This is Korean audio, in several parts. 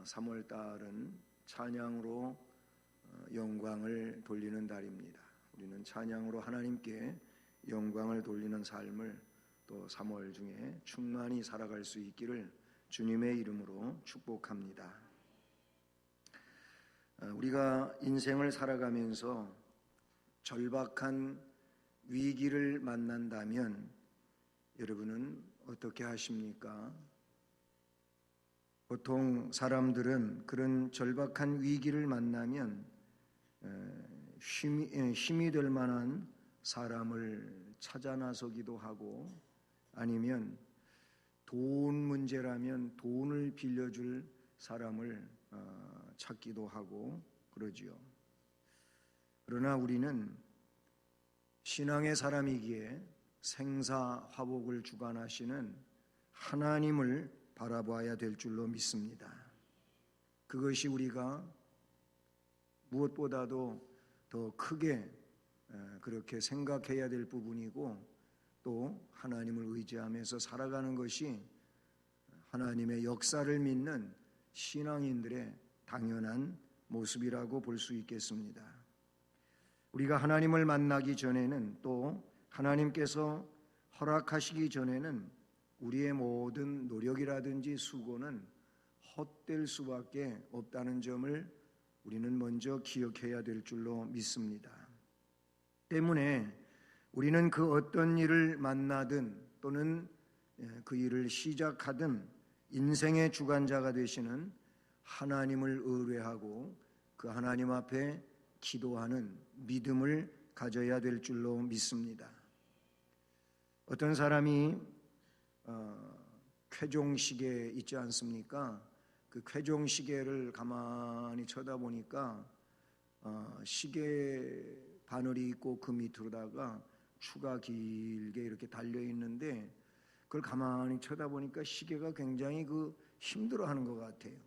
3월 달은 찬양으로 영광을 돌리는 달입니다. 우리는 찬양으로 하나님께 영광을 돌리는 삶을 또 3월 중에 충만히 살아갈 수 있기를 주님의 이름으로 축복합니다. 우리가 인생을 살아가면서 절박한 위기를 만난다면 여러분은 어떻게 하십니까? 보통 사람들은 그런 절박한 위기를 만나면 힘이 될 만한 사람을 찾아 나서기도 하고, 아니면 돈 문제라면 돈을 빌려줄 사람을 찾기도 하고 그러지요. 그러나 우리는 신앙의 사람이기에 생사화복을 주관하시는 하나님을 바라봐야 될 줄로 믿습니다. 그것이 우리가 무엇보다도 더 크게 그렇게 생각해야 될 부분이고, 또 하나님을 의지하면서 살아가는 것이 하나님의 역사를 믿는 신앙인들의 당연한 모습이라고 볼 수 있겠습니다. 우리가 하나님을 만나기 전에는, 또 하나님께서 허락하시기 전에는 우리의 모든 노력이라든지 수고는 헛될 수밖에 없다는 점을 우리는 먼저 기억해야 될 줄로 믿습니다. 때문에 우리는 그 어떤 일을 만나든 또는 그 일을 시작하든 인생의 주관자가 되시는 하나님을 의뢰하고 그 하나님 앞에 기도하는 믿음을 가져야 될 줄로 믿습니다. 어떤 사람이 쾌종시계 있지 않습니까? 그 쾌종시계를 가만히 쳐다보니까 시계 바늘이 있고 그 밑으로다가 추가 길게 이렇게 달려 있는데, 그걸 가만히 쳐다보니까 시계가 굉장히 힘들어하는 것 같아요.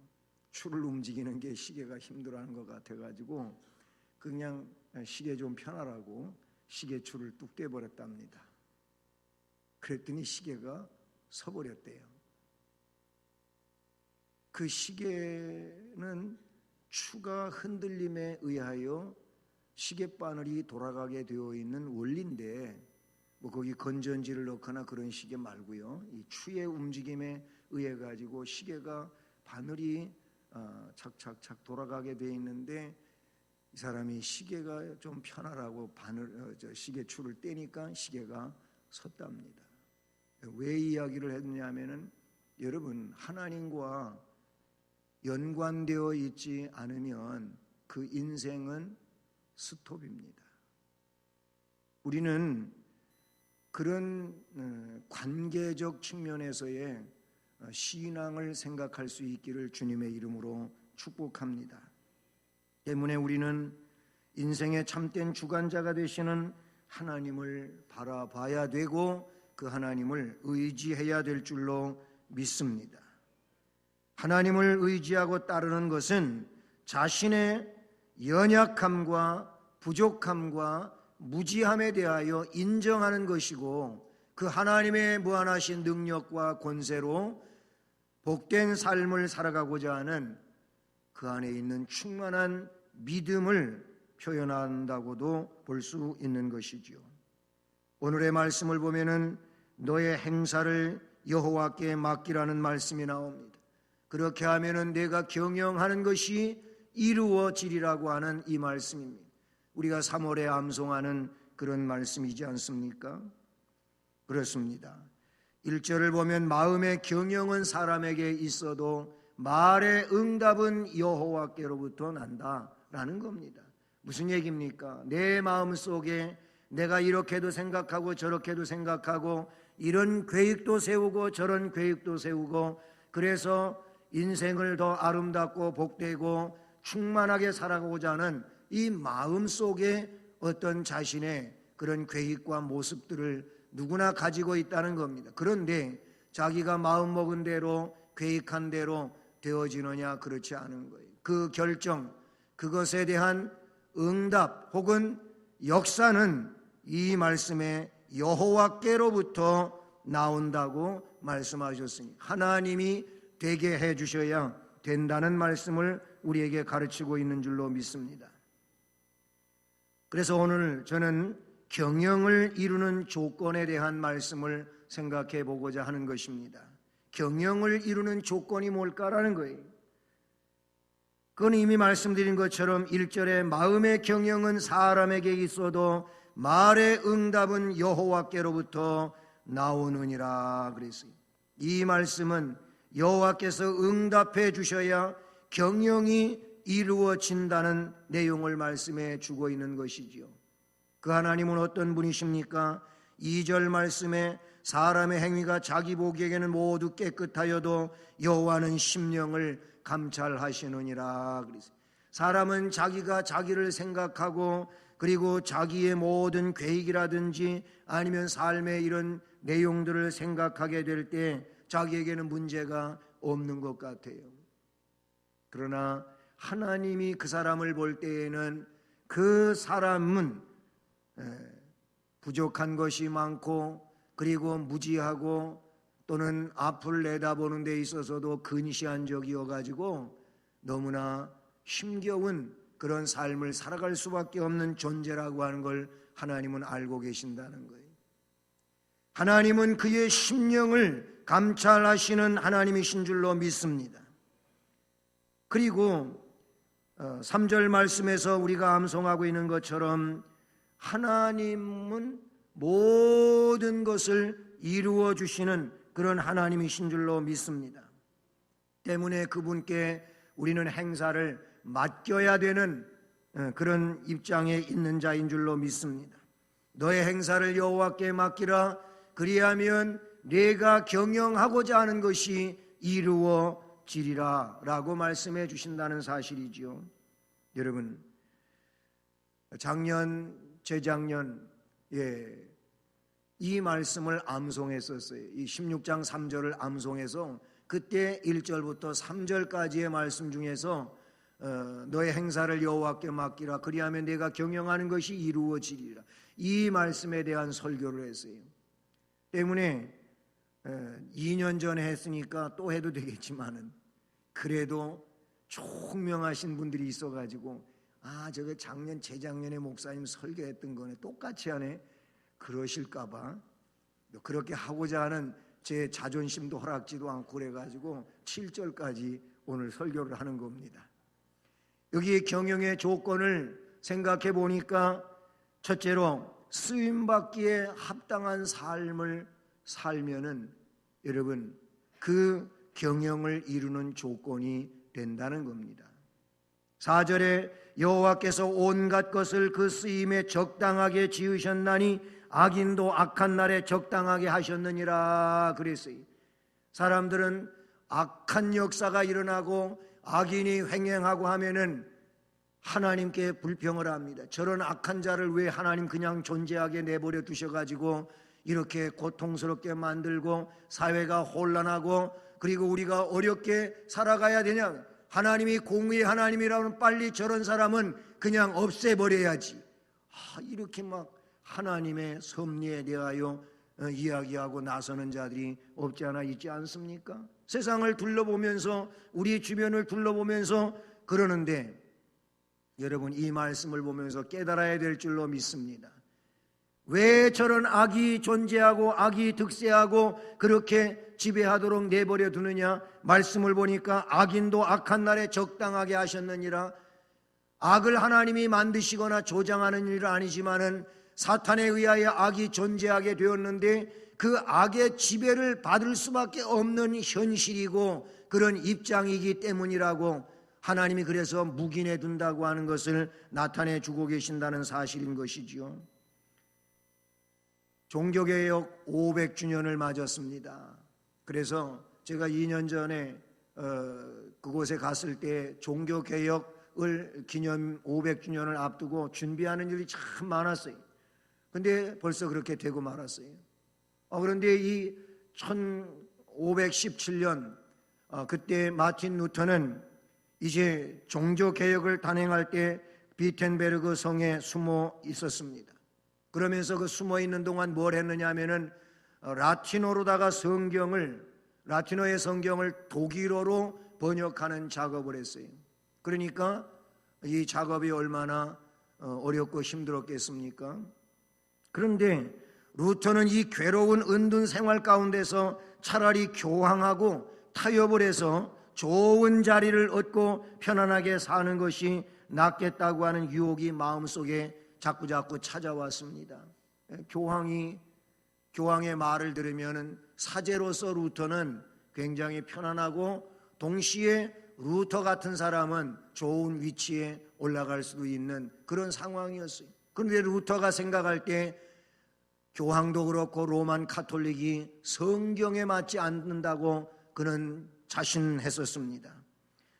추를 움직이는 게 시계가 힘들어하는 것 같아가지고 그냥 시계 좀 편하라고 시계추를 뚝 떼버렸답니다. 그랬더니 시계가 서버렸대요. 그 시계는 추가 흔들림에 의하여 시계바늘이 돌아가게 되어 있는 원리인데, 거기 건전지를 넣거나 그런 시계 말고요, 이 추의 움직임에 의해 가지고 시계가 바늘이 착착착 돌아가게 되어 있는데, 이 사람이 시계가 좀 편하라고 시계추를 떼니까 시계가 섰답니다. 왜 이야기를 했냐면은, 여러분, 하나님과 연관되어 있지 않으면 그 인생은 스톱입니다. 우리는 그런 관계적 측면에서의 신앙을 생각할 수 있기를 주님의 이름으로 축복합니다. 때문에 우리는 인생의 참된 주관자가 되시는 하나님을 바라봐야 되고 그 하나님을 의지해야 될 줄로 믿습니다. 하나님을 의지하고 따르는 것은 자신의 연약함과 부족함과 무지함에 대하여 인정하는 것이고, 그 하나님의 무한하신 능력과 권세로 복된 삶을 살아가고자 하는 그 안에 있는 충만한 믿음을 표현한다고도 볼 수 있는 것이지요. 오늘의 말씀을 보면은 너의 행사를 여호와께 맡기라는 말씀이 나옵니다. 그렇게 하면은 내가 경영하는 것이 이루어지리라고 하는 이 말씀입니다. 우리가 3월에 암송하는 그런 말씀이지 않습니까? 그렇습니다. 1절을 보면 마음의 경영은 사람에게 있어도 말의 응답은 여호와께로부터 난다라는 겁니다. 무슨 얘기입니까? 내 마음속에 내가 이렇게도 생각하고 저렇게도 생각하고 이런 계획도 세우고 저런 계획도 세우고, 그래서 인생을 더 아름답고 복되고 충만하게 살아가고자 하는 이 마음 속에 어떤 자신의 그런 계획과 모습들을 누구나 가지고 있다는 겁니다. 그런데 자기가 마음먹은 대로 계획한 대로 되어지느냐? 그렇지 않은 거예요. 그 결정, 그것에 대한 응답 혹은 역사는 이 말씀에 여호와께로부터 나온다고 말씀하셨으니 하나님이 되게 해주셔야 된다는 말씀을 우리에게 가르치고 있는 줄로 믿습니다. 그래서 오늘 저는 경영을 이루는 조건에 대한 말씀을 생각해 보고자 하는 것입니다. 경영을 이루는 조건이 뭘까라는 거예요. 그건 이미 말씀드린 것처럼 1절에 마음의 경영은 사람에게 있어도 말의 응답은 여호와께로부터 나오느니라 그랬어요. 이 말씀은 여호와께서 응답해 주셔야 경영이 이루어진다는 내용을 말씀해 주고 있는 것이지요. 그 하나님은 어떤 분이십니까? 2절 말씀에 사람의 행위가 자기 보기에게는 모두 깨끗하여도 여호와는 심령을 감찰하시느니라 그랬어요. 사람은 자기가 자기를 생각하고 그리고 자기의 모든 계획이라든지 아니면 삶의 이런 내용들을 생각하게 될 때 자기에게는 문제가 없는 것 같아요. 그러나 하나님이 그 사람을 볼 때에는 그 사람은 부족한 것이 많고 그리고 무지하고 또는 앞을 내다보는 데 있어서도 근시한 적이어 가지고 너무나 힘겨운 그런 삶을 살아갈 수밖에 없는 존재라고 하는 걸 하나님은 알고 계신다는 거예요. 하나님은 그의 심령을 감찰하시는 하나님이신 줄로 믿습니다. 그리고 3절 말씀에서 우리가 암송하고 있는 것처럼 하나님은 모든 것을 이루어 주시는 그런 하나님이신 줄로 믿습니다. 때문에 그분께 우리는 행사를 맡겨야 되는 그런 입장에 있는 자인 줄로 믿습니다. 너의 행사를 여호와께 맡기라. 그리하면 내가 경영하고자 하는 것이 이루어지리라 라고 말씀해 주신다는 사실이지요. 여러분, 작년 재작년 이 말씀을 암송했었어요. 이 16장 3절을 암송해서 그때 1절부터 3절까지의 말씀 중에서 너의 행사를 여호와께 맡기라. 그리하면 내가 경영하는 것이 이루어지리라. 이 말씀에 대한 설교를 했어요. 때문에 2년 전에 했으니까 또 해도 되겠지만은 그래도 총명하신 분들이 있어가지고 저거 작년 재작년에 목사님 설교했던 거네 똑같이 하네 그러실까봐 그렇게 하고자 하는 제 자존심도 허락지도 않고 그래가지고 7절까지 오늘 설교를 하는 겁니다. 여기 경영의 조건을 생각해 보니까 첫째로 쓰임받기에 합당한 삶을 살면은 여러분 그 경영을 이루는 조건이 된다는 겁니다. 4절에 여호와께서 온갖 것을 그 쓰임에 적당하게 지으셨나니 악인도 악한 날에 적당하게 하셨느니라 그랬어요. 사람들은 악한 역사가 일어나고 악인이 횡행하고 하면은 하나님께 불평을 합니다. 저런 악한 자를 왜 하나님 그냥 존재하게 내버려 두셔가지고 이렇게 고통스럽게 만들고 사회가 혼란하고 그리고 우리가 어렵게 살아가야 되냐. 하나님이 공의의 하나님이라면 빨리 저런 사람은 그냥 없애버려야지. 이렇게 막 하나님의 섭리에 대하여 이야기하고 나서는 자들이 없지 않아 있지 않습니까? 세상을 둘러보면서 우리 주변을 둘러보면서 그러는데 여러분 이 말씀을 보면서 깨달아야 될 줄로 믿습니다. 왜 저런 악이 존재하고 악이 득세하고 그렇게 지배하도록 내버려 두느냐? 말씀을 보니까 악인도 악한 날에 적당하게 하셨느니라. 악을 하나님이 만드시거나 조장하는 일은 아니지만은 사탄에 의하여 악이 존재하게 되었는데 그 악의 지배를 받을 수밖에 없는 현실이고 그런 입장이기 때문이라고 하나님이 그래서 묵인해 둔다고 하는 것을 나타내 주고 계신다는 사실인 것이지요. 종교개혁 500주년을 맞았습니다. 그래서 제가 2년 전에 그곳에 갔을 때 종교개혁을 기념 500주년을 앞두고 준비하는 일이 참 많았어요. 근데 벌써 그렇게 되고 말았어요. 그런데 이 1517년 그때 마틴 루터는 이제 종교개혁을 단행할 때 비텐베르그 성에 숨어 있었습니다. 그러면서 그 숨어 있는 동안 뭘 했느냐 하면은 라틴어로다가 라틴어의 성경을 독일어로 번역하는 작업을 했어요. 그러니까 이 작업이 얼마나 어렵고 힘들었겠습니까? 그런데 루터는 이 괴로운 은둔 생활 가운데서 차라리 교황하고 타협을 해서 좋은 자리를 얻고 편안하게 사는 것이 낫겠다고 하는 유혹이 마음속에 자꾸자꾸 찾아왔습니다. 교황의 말을 들으면 사제로서 루터는 굉장히 편안하고, 동시에 루터 같은 사람은 좋은 위치에 올라갈 수도 있는 그런 상황이었어요. 그런데 루터가 생각할 때 교황도 그렇고 로만 카톨릭이 성경에 맞지 않는다고 그는 자신했었습니다.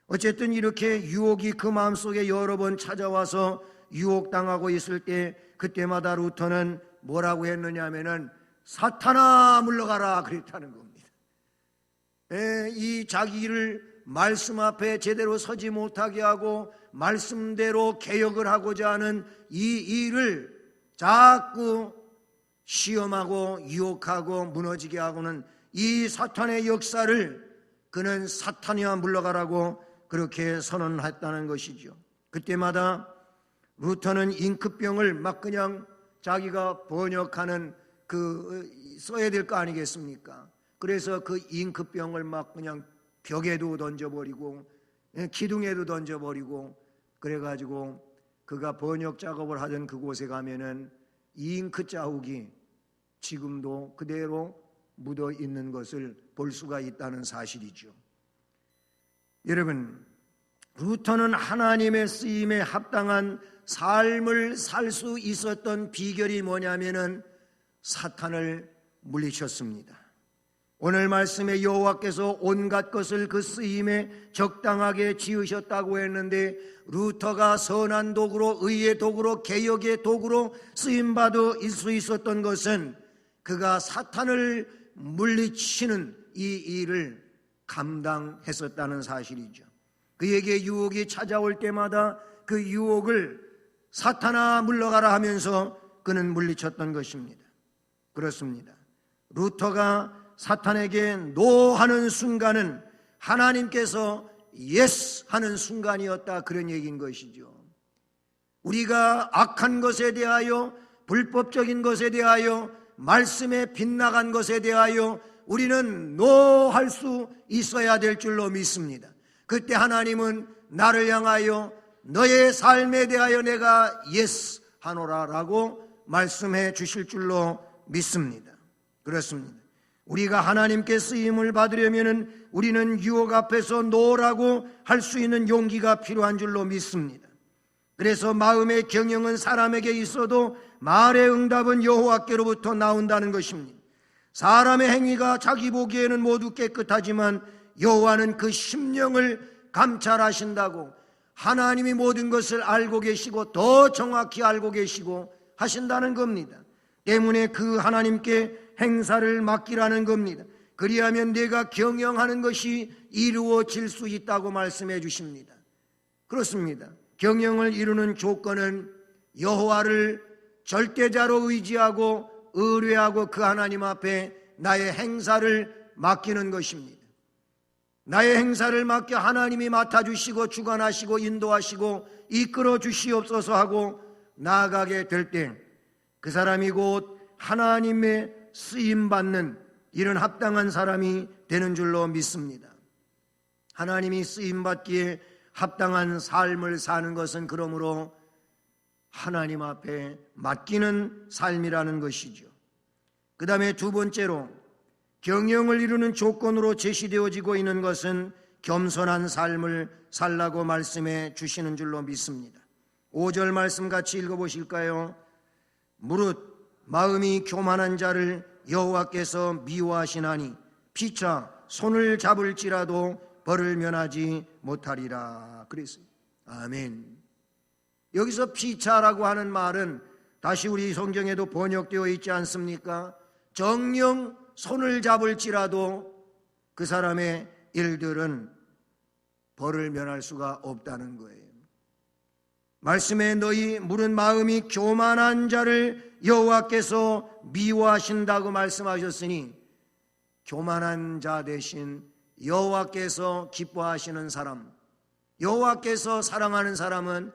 어쨌든 이렇게 유혹이 그 마음속에 여러 번 찾아와서 유혹당하고 있을 때, 그때마다 루터는 뭐라고 했느냐 하면은 사탄아 물러가라 그랬다는 겁니다. 이 자기를 말씀 앞에 제대로 서지 못하게 하고 말씀대로 개혁을 하고자 하는 이 일을 자꾸 시험하고 유혹하고 무너지게 하고는 이 사탄의 역사를 그는 사탄이야 물러가라고 그렇게 선언했다는 것이죠. 그때마다 루터는 잉크병을 막 그냥 자기가 번역하는 써야 될 거 아니겠습니까? 그래서 그 잉크병을 막 그냥 벽에도 던져버리고 기둥에도 던져버리고, 그래가지고 그가 번역 작업을 하던 그곳에 가면은 이 잉크 자국이 지금도 그대로 묻어 있는 것을 볼 수가 있다는 사실이죠. 여러분, 루터는 하나님의 쓰임에 합당한 삶을 살 수 있었던 비결이 뭐냐면은 사탄을 물리쳤습니다. 오늘 말씀에 여호와께서 온갖 것을 그 쓰임에 적당하게 지으셨다고 했는데, 루터가 선한 도구로, 의의 도구로, 개혁의 도구로 쓰임받을 수 있었던 것은 그가 사탄을 물리치는 이 일을 감당했었다는 사실이죠. 그에게 유혹이 찾아올 때마다 그 유혹을 사탄아 물러가라 하면서 그는 물리쳤던 것입니다. 그렇습니다. 루터가 사탄에게 노 하는 순간은 하나님께서 예스 하는 순간이었다, 그런 얘기인 것이죠. 우리가 악한 것에 대하여, 불법적인 것에 대하여, 말씀에 빗나간 것에 대하여 우리는 노 할 수 있어야 될 줄로 믿습니다. 그때 하나님은 나를 향하여 너의 삶에 대하여 내가 예스 하노라 라고 말씀해 주실 줄로 믿습니다. 그렇습니다. 우리가 하나님께 쓰임을 받으려면 우리는 유혹 앞에서 노라고 할 수 있는 용기가 필요한 줄로 믿습니다. 그래서 마음의 경영은 사람에게 있어도 말의 응답은 여호와께로부터 나온다는 것입니다. 사람의 행위가 자기 보기에는 모두 깨끗하지만 여호와는 그 심령을 감찰하신다고, 하나님이 모든 것을 알고 계시고 더 정확히 알고 계시고 하신다는 겁니다. 때문에 그 하나님께 행사를 맡기라는 겁니다. 그리하면 내가 경영하는 것이 이루어질 수 있다고 말씀해 주십니다. 그렇습니다. 경영을 이루는 조건은 여호와를 절대자로 의지하고 의뢰하고 그 하나님 앞에 나의 행사를 맡기는 것입니다. 나의 행사를 맡겨 하나님이 맡아주시고 주관하시고 인도하시고 이끌어 주시옵소서 하고 나아가게 될 때 그 사람이 곧 하나님의 쓰임받는 이런 합당한 사람이 되는 줄로 믿습니다. 하나님이 쓰임받기에 합당한 삶을 사는 것은 그러므로 하나님 앞에 맡기는 삶이라는 것이죠. 그 다음에 두 번째로 경영을 이루는 조건으로 제시되어지고 있는 것은 겸손한 삶을 살라고 말씀해 주시는 줄로 믿습니다. 5절 말씀 같이 읽어보실까요? 무릇 마음이 교만한 자를 여호와께서 미워하시나니 피차 손을 잡을지라도 벌을 면하지 못하리라 그랬어요. 아멘. 여기서 피차라고 하는 말은 다시 우리 성경에도 번역되어 있지 않습니까? 정녕 손을 잡을지라도 그 사람의 일들은 벌을 면할 수가 없다는 거예요. 말씀에 너희 무릇 마음이 교만한 자를 여호와께서 미워하신다고 말씀하셨으니 교만한 자 대신 여호와께서 기뻐하시는 사람, 여호와께서 사랑하는 사람은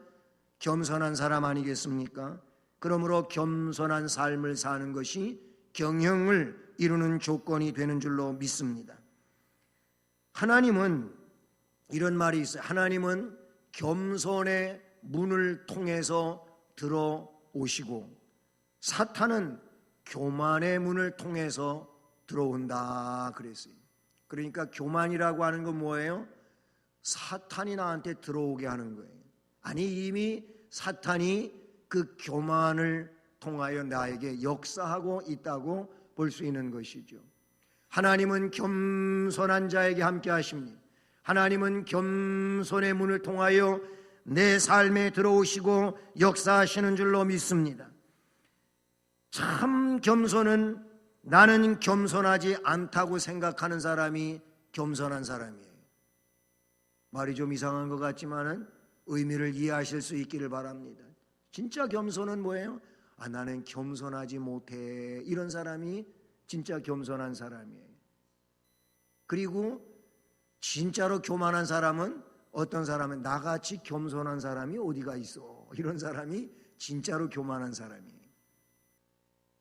겸손한 사람 아니겠습니까? 그러므로 겸손한 삶을 사는 것이 경영을 이루는 조건이 되는 줄로 믿습니다. 하나님은 이런 말이 있어요. 하나님은 겸손의 문을 통해서 들어오시고 사탄은 교만의 문을 통해서 들어온다 그랬어요. 그러니까 교만이라고 하는 건 뭐예요? 사탄이 나한테 들어오게 하는 거예요. 아니, 이미 사탄이 그 교만을 통하여 나에게 역사하고 있다고 볼 수 있는 것이죠. 하나님은 겸손한 자에게 함께 하십니다. 하나님은 겸손의 문을 통하여 내 삶에 들어오시고 역사하시는 줄로 믿습니다. 참 겸손은 나는 겸손하지 않다고 생각하는 사람이 겸손한 사람이에요. 말이 좀 이상한 것 같지만은 의미를 이해하실 수 있기를 바랍니다. 진짜 겸손은 뭐예요? 나는 겸손하지 못해. 이런 사람이 진짜 겸손한 사람이에요. 그리고 진짜로 교만한 사람은 어떤 사람은 나같이 겸손한 사람이 어디가 있어. 이런 사람이 진짜로 교만한 사람이에요.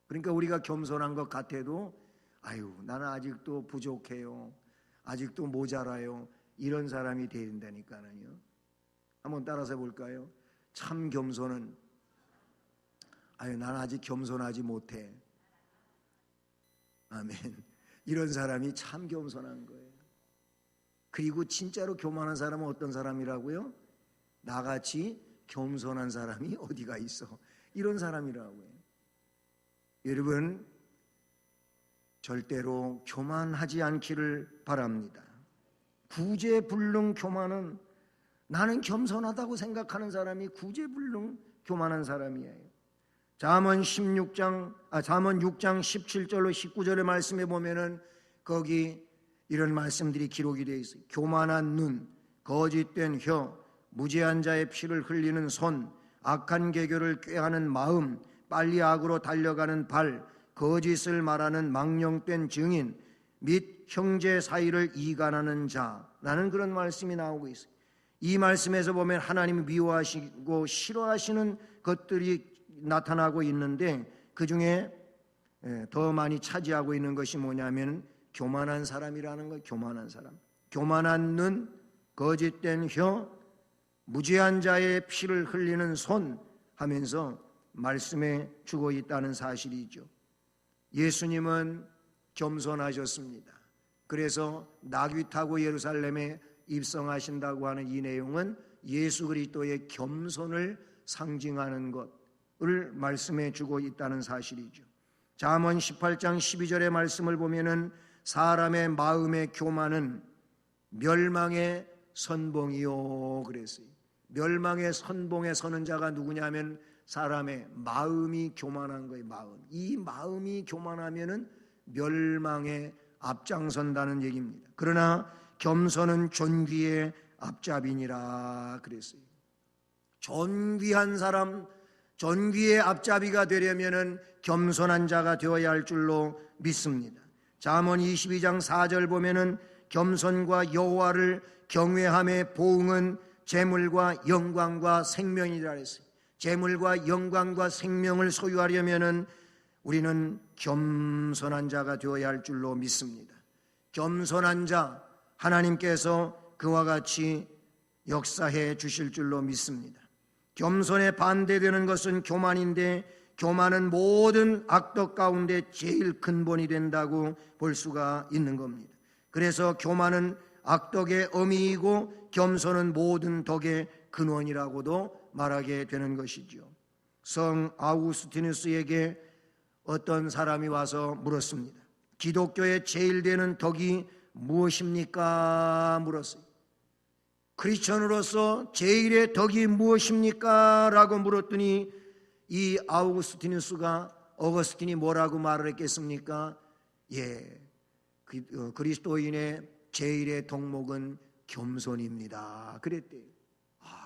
그러니까 우리가 겸손한 것 같아도 나는 아직도 부족해요. 아직도 모자라요. 이런 사람이 된다니까요. 한번 따라서 볼까요? 참 겸손은 나는 아직 겸손하지 못해. 아멘. 이런 사람이 참 겸손한 거예요. 그리고 진짜로 교만한 사람은 어떤 사람이라고요? 나같이 겸손한 사람이 어디가 있어. 이런 사람이라고요. 여러분, 절대로 교만하지 않기를 바랍니다. 구제불능 교만은 나는 겸손하다고 생각하는 사람이 구제불능 교만한 사람이에요. 잠언 6장 17절로 19절의 말씀에 보면은 거기 이런 말씀들이 기록이 되어 있어요. 교만한 눈, 거짓된 혀, 무죄한 자의 피를 흘리는 손, 악한 계교를 꾀하는 마음, 빨리 악으로 달려가는 발, 거짓을 말하는 망령된 증인 및 형제 사이를 이간하는 자라는 그런 말씀이 나오고 있어요. 이 말씀에서 보면 하나님이 미워하시고 싫어하시는 것들이 나타나고 있는데 그 중에 더 많이 차지하고 있는 것이 뭐냐면 교만한 사람이라는 거예요. 교만한 사람, 교만한 눈, 거짓된 혀, 무죄한 자의 피를 흘리는 손 하면서 말씀에 주고 있다는 사실이죠. 예수님은 겸손하셨습니다. 그래서 나귀 타고 예루살렘에 입성하신다고 하는 이 내용은 예수 그리스도의 겸손을 상징하는 것을 말씀해 주고 있다는 사실이죠. 잠언 18장 12절의 말씀을 보면은 사람의 마음의 교만은 멸망의 선봉이요 그랬어요. 멸망의 선봉에 서는 자가 누구냐면 사람의 마음이 교만한 거예요. 이 마음이 교만하면은 멸망에 앞장선다는 얘기입니다. 그러나 겸손은 존귀의 앞잡이니라 그랬어요. 존귀한 사람, 존귀의 앞잡이가 되려면은 겸손한 자가 되어야 할 줄로 믿습니다. 잠언 22장 4절 보면은 겸손과 여호와를 경외함의 보응은 재물과 영광과 생명이라 했어요. 재물과 영광과 생명을 소유하려면은 우리는 겸손한 자가 되어야 할 줄로 믿습니다. 겸손한 자, 하나님께서 그와 같이 역사해 주실 줄로 믿습니다. 겸손에 반대되는 것은 교만인데 교만은 모든 악덕 가운데 제일 근본이 된다고 볼 수가 있는 겁니다. 그래서 교만은 악덕의 어미이고 겸손은 모든 덕의 근원이라고도 말하게 되는 것이죠. 성 아우구스티누스에게 어떤 사람이 와서 물었습니다. 기독교의 제일 되는 덕이 무엇입니까? 물었어요. 크리스천으로서 제일의 덕이 무엇입니까? 라고 물었더니 이 어거스틴이 뭐라고 말을 했겠습니까? 그리스도인의 제일의 덕목은 겸손입니다. 그랬대요.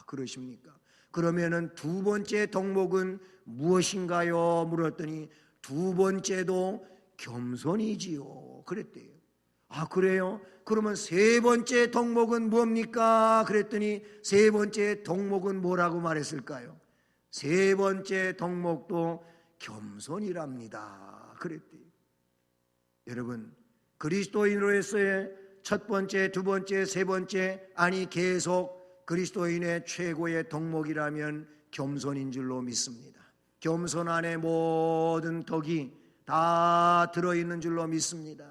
그러십니까? 그러면은 두 번째 덕목은 무엇인가요? 물었더니 두 번째도 겸손이지요. 그랬대요. 아, 그래요? 그러면 세 번째 덕목은 뭡니까? 그랬더니 세 번째 덕목은 뭐라고 말했을까요? 세 번째 덕목도 겸손이랍니다. 그랬대요. 여러분, 그리스도인으로서의 첫 번째, 두 번째, 세 번째, 아니 계속 그리스도인의 최고의 덕목이라면 겸손인 줄로 믿습니다. 겸손 안에 모든 덕이 다 들어있는 줄로 믿습니다.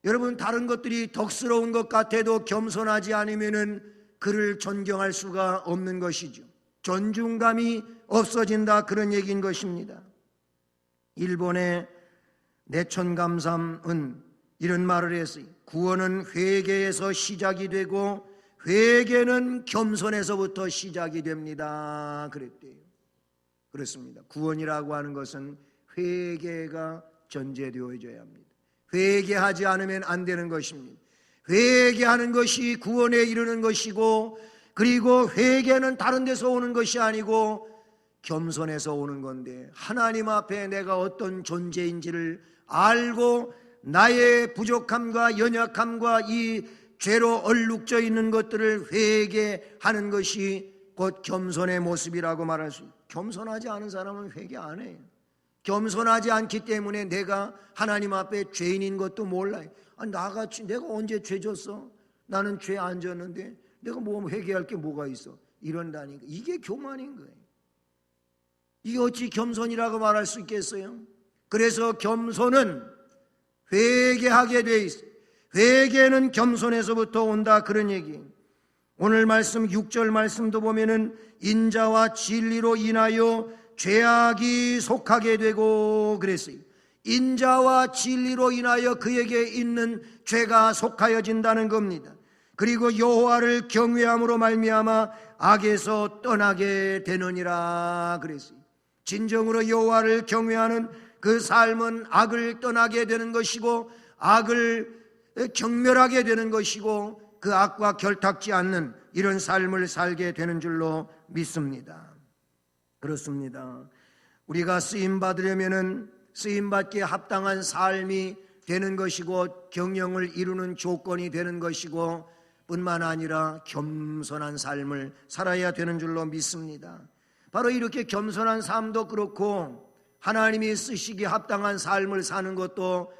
여러분, 다른 것들이 덕스러운 것 같아도 겸손하지 않으면 그를 존경할 수가 없는 것이죠. 존중감이 없어진다, 그런 얘기인 것입니다. 일본의 내천감삼은 이런 말을 했어요. 구원은 회개에서 시작이 되고 회개는 겸손에서부터 시작이 됩니다. 그랬대요. 그렇습니다. 구원이라고 하는 것은 회개가 전제되어져야 합니다. 회개하지 않으면 안 되는 것입니다. 회개하는 것이 구원에 이르는 것이고, 그리고 회개는 다른 데서 오는 것이 아니고 겸손해서 오는 건데, 하나님 앞에 내가 어떤 존재인지를 알고 나의 부족함과 연약함과 이 죄로 얼룩져 있는 것들을 회개하는 것이 곧 겸손의 모습이라고 말할 수 있습니다. 겸손하지 않은 사람은 회개 안 해요. 겸손하지 않기 때문에 내가 하나님 앞에 죄인인 것도 몰라요. 나같이 내가 언제 죄 졌어? 나는 죄 안 졌는데 내가 뭐 회개할 게 뭐가 있어? 이런다니까. 이게 교만인 거예요. 이게 어찌 겸손이라고 말할 수 있겠어요? 그래서 겸손은 회개하게 돼 있어요. 회개는 겸손에서부터 온다, 그런 얘기예요. 오늘 말씀 6절 말씀도 보면은 인자와 진리로 인하여 죄악이 속하게 되고 그랬어요. 인자와 진리로 인하여 그에게 있는 죄가 속하여진다는 겁니다. 그리고 여호와를 경외함으로 말미암아 악에서 떠나게 되느니라 그랬어요. 진정으로 여호와를 경외하는 그 삶은 악을 떠나게 되는 것이고 악을 경멸하게 되는 것이고 그 악과 결탁지 않는 이런 삶을 살게 되는 줄로 믿습니다. 그렇습니다. 우리가 쓰임받으려면은 쓰임받기에 합당한 삶이 되는 것이고 경영을 이루는 조건이 되는 것이고 뿐만 아니라 겸손한 삶을 살아야 되는 줄로 믿습니다. 바로 이렇게 겸손한 삶도 그렇고 하나님이 쓰시기에 합당한 삶을 사는 것도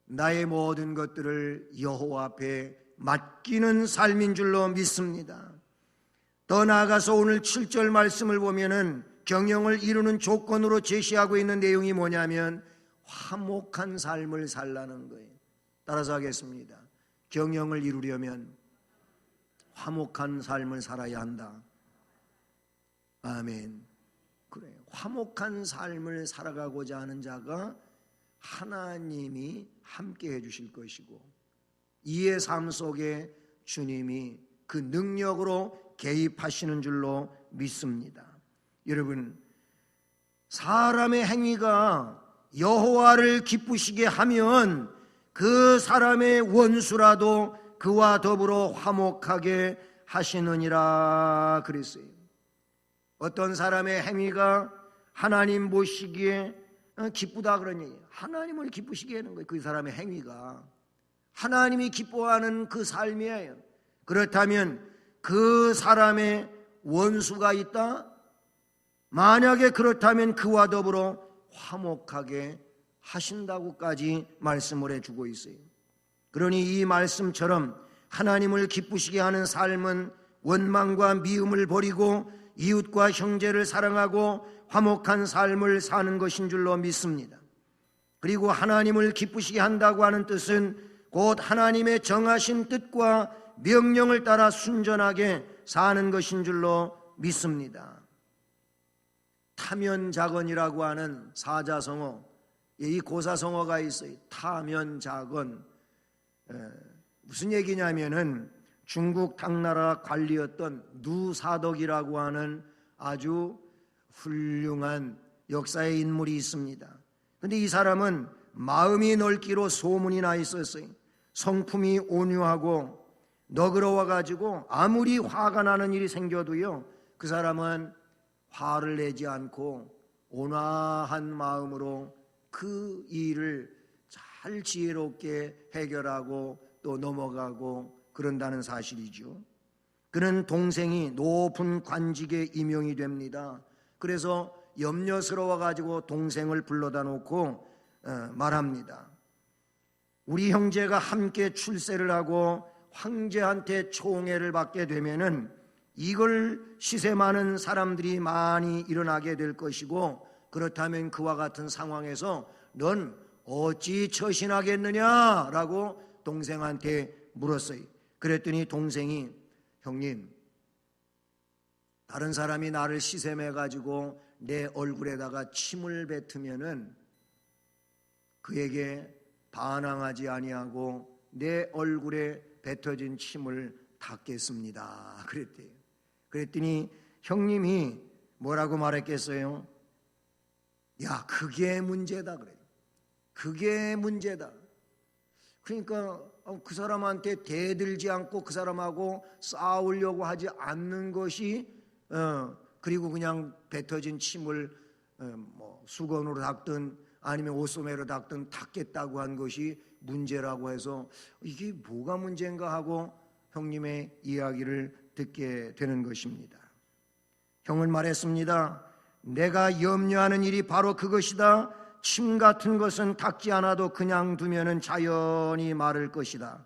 나의 모든 것들을 여호와 앞에 맡기는 삶인 줄로 믿습니다. 더 나아가서 오늘 7절 말씀을 보면은 경영을 이루는 조건으로 제시하고 있는 내용이 뭐냐면 화목한 삶을 살라는 거예요. 따라서 하겠습니다. 경영을 이루려면 화목한 삶을 살아야 한다. 아멘. 그래요. 화목한 삶을 살아가고자 하는 자가 하나님이 함께 해주실 것이고 이의 삶 속에 주님이 그 능력으로 개입하시는 줄로 믿습니다. 여러분, 사람의 행위가 여호와를 기쁘시게 하면 그 사람의 원수라도 그와 더불어 화목하게 하시느니라 그랬어요. 어떤 사람의 행위가 하나님 보시기에 기쁘다 그런 얘기예요. 하나님을 기쁘시게 하는 거예요. 그 사람의 행위가 하나님이 기뻐하는 그 삶이에요. 그렇다면 그 사람의 원수가 있다? 만약에 그렇다면 그와 더불어 화목하게 하신다고까지 말씀을 해주고 있어요. 그러니 이 말씀처럼 하나님을 기쁘시게 하는 삶은 원망과 미움을 버리고 이웃과 형제를 사랑하고 화목한 삶을 사는 것인 줄로 믿습니다. 그리고 하나님을 기쁘시게 한다고 하는 뜻은 곧 하나님의 정하신 뜻과 명령을 따라 순전하게 사는 것인 줄로 믿습니다. 타면자건이라고 하는 사자성어, 이 고사성어가 있어요. 타면자건. 무슨 얘기냐면은 중국 당나라 관리였던 누사덕이라고 하는 아주 훌륭한 역사의 인물이 있습니다. 그런데 이 사람은 마음이 넓기로 소문이 나 있었어요. 성품이 온유하고 너그러워가지고 아무리 화가 나는 일이 생겨도요, 그 사람은 화를 내지 않고 온화한 마음으로 그 일을 잘 잘 지혜롭게 해결하고 또 넘어가고 그런다는 사실이죠. 그는 동생이 높은 관직에 임용이 됩니다. 그래서 염려스러워 가지고 동생을 불러다 놓고 말합니다. 우리 형제가 함께 출세를 하고 황제한테 총애를 받게 되면은 이걸 시샘하는 사람들이 많이 일어나게 될 것이고, 그렇다면 그와 같은 상황에서 넌 어찌 처신하겠느냐라고 동생한테 물었어요. 그랬더니 동생이, 형님, 다른 사람이 나를 시샘해 가지고 내 얼굴에다가 침을 뱉으면은 그에게 반항하지 아니하고 내 얼굴에 뱉어진 침을 닦겠습니다. 그랬대요. 그랬더니 형님이 뭐라고 말했겠어요? 야, 그게 문제다 그래요. 그게 문제다. 그러니까 그 사람한테 대들지 않고 그 사람하고 싸우려고 하지 않는 것이, 그리고 그냥 뱉어진 침을 뭐 수건으로 닦든 아니면 옷소매로 닦든 닦겠다고 한 것이 문제라고 해서 이게 뭐가 문제인가 하고 형님의 이야기를 듣게 되는 것입니다. 형은 말했습니다. 내가 염려하는 일이 바로 그것이다. 침 같은 것은 닦지 않아도 그냥 두면은 자연히 마를 것이다.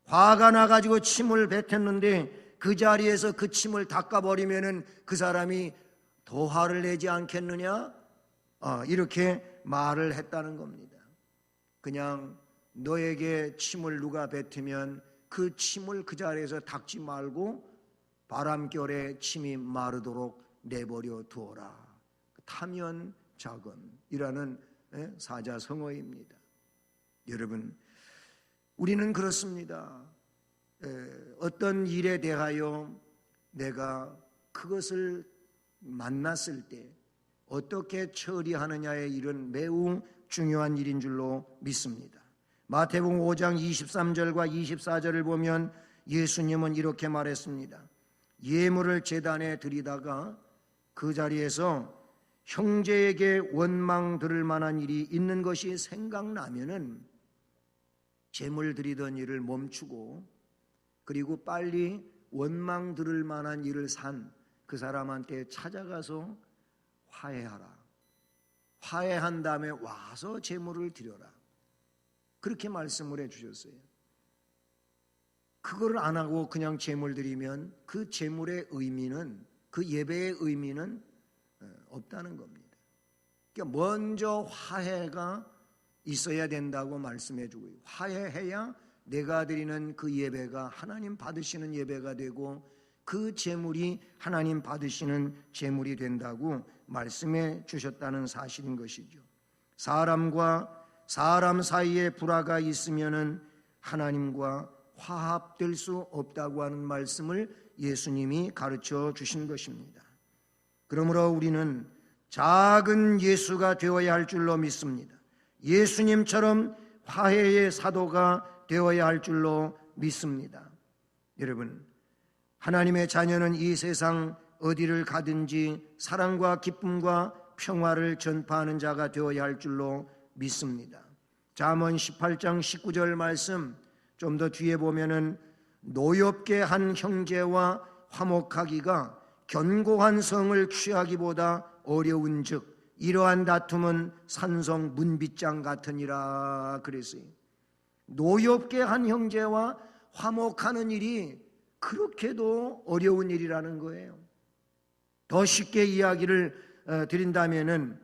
화가 나가지고 침을 뱉었는데 그 자리에서 그 침을 닦아버리면은 그 사람이 더 화를 내지 않겠느냐? 이렇게 말을 했다는 겁니다. 그냥 너에게 침을 누가 뱉으면 그 침을 그 자리에서 닦지 말고 바람결에 침이 마르도록 내버려 두어라. 타면자건이라는 사자성어입니다. 여러분, 우리는 그렇습니다. 어떤 일에 대하여 내가 그것을 만났을 때 어떻게 처리하느냐의 일은 매우 중요한 일인 줄로 믿습니다. 마태복음 5장 23절과 24절을 보면 예수님은 이렇게 말했습니다. 예물을 제단에 드리다가 그 자리에서 형제에게 원망 들을 만한 일이 있는 것이 생각나면은 제물 드리던 일을 멈추고, 그리고 빨리 원망 들을 만한 일을 산 그 사람한테 찾아가서 화해하라. 화해한 다음에 와서 제물을 드려라. 그렇게 말씀을 해주셨어요. 그걸 안 하고 그냥 제물 드리면 그 제물의 의미는, 그 예배의 의미는 없다는 겁니다. 그러니까 먼저 화해가 있어야 된다고 말씀해 주고요. 화해해야 내가 드리는 그 예배가 하나님 받으시는 예배가 되고 그 제물이 하나님 받으시는 제물이 된다고 말씀해 주셨다는 사실인 것이죠. 사람과 사람 사이에 불화가 있으면은 하나님과 화합될 수 없다고 하는 말씀을 예수님이 가르쳐 주신 것입니다. 그러므로 우리는 작은 예수가 되어야 할 줄로 믿습니다. 예수님처럼 화해의 사도가 되어야 할 줄로 믿습니다. 여러분, 하나님의 자녀는 이 세상 어디를 가든지 사랑과 기쁨과 평화를 전파하는 자가 되어야 할 줄로 믿습니다. 잠언 18장 19절 말씀 좀 더 뒤에 보면은 노엽게 한 형제와 화목하기가 견고한 성을 취하기보다 어려운즉 이러한 다툼은 산성 문빗장 같으니라 그랬어요. 노엽게 한 형제와 화목하는 일이 그렇게도 어려운 일이라는 거예요. 더 쉽게 이야기를 드린다면은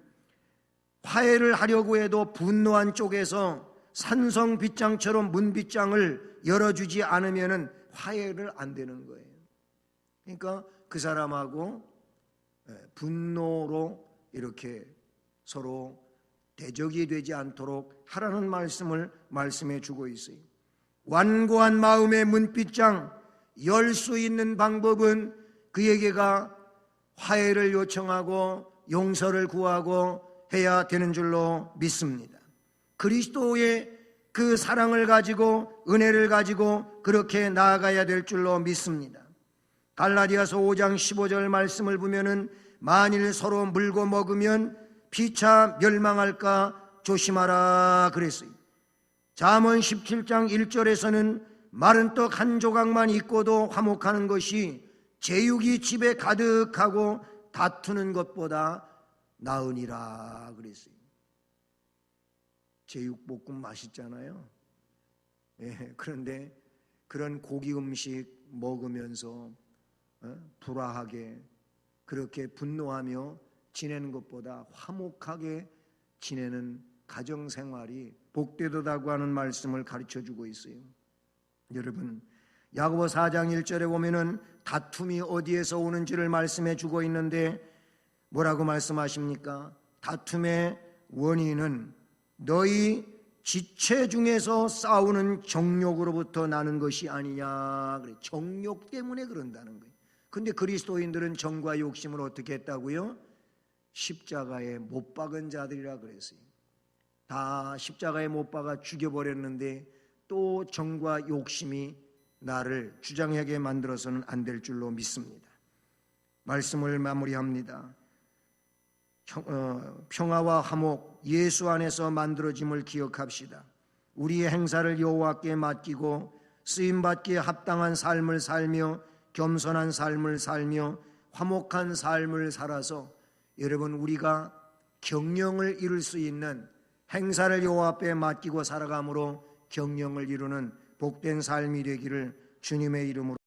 화해를 하려고 해도 분노한 쪽에서 산성 빗장처럼 문빗장을 열어주지 않으면은 화해를 안 되는 거예요. 그러니까 그 사람하고 분노로 이렇게 서로 대적이 되지 않도록 하라는 말씀을 말씀해 주고 있어요. 완고한 마음의 문빗장 열 수 있는 방법은 그에게가 화해를 요청하고 용서를 구하고 해야 되는 줄로 믿습니다. 그리스도의 그 사랑을 가지고 은혜를 가지고 그렇게 나아가야 될 줄로 믿습니다. 갈라디아서 5장 15절 말씀을 보면은 만일 서로 물고 먹으면 피차 멸망할까 조심하라 그랬어요. 잠언 17장 1절에서는 마른 떡 한 조각만 있고도 화목하는 것이 제육이 집에 가득하고 다투는 것보다 나으니라 그랬어요. 제육볶음 맛있잖아요. 예, 그런데 그런 고기 음식 먹으면서 불화하게 그렇게 분노하며 지내는 것보다 화목하게 지내는 가정생활이 복되도다고 하는 말씀을 가르쳐주고 있어요. 여러분, 야고보 4장 1절에 보면은 다툼이 어디에서 오는지를 말씀해 주고 있는데 뭐라고 말씀하십니까? 다툼의 원인은 너희 지체 중에서 싸우는 정욕으로부터 나는 것이 아니냐. 그래. 정욕 때문에 그런다는 거예요. 근데 그리스도인들은 정과 욕심을 어떻게 했다고요? 십자가에 못 박은 자들이라 그랬어요. 다 십자가에 못 박아 죽여버렸는데 또 정과 욕심이 나를 주장하게 만들어서는 안 될 줄로 믿습니다. 말씀을 마무리합니다. 평화와 화목, 예수 안에서 만들어짐을 기억합시다. 우리의 행사를 여호와께 맡기고 쓰임받기에 합당한 삶을 살며 겸손한 삶을 살며 화목한 삶을 살아서 여러분 우리가 경영을 이룰 수 있는 행사를 여호와 앞에 맡기고 살아감으로 경영을 이루는 복된 삶이 되기를 주님의 이름으로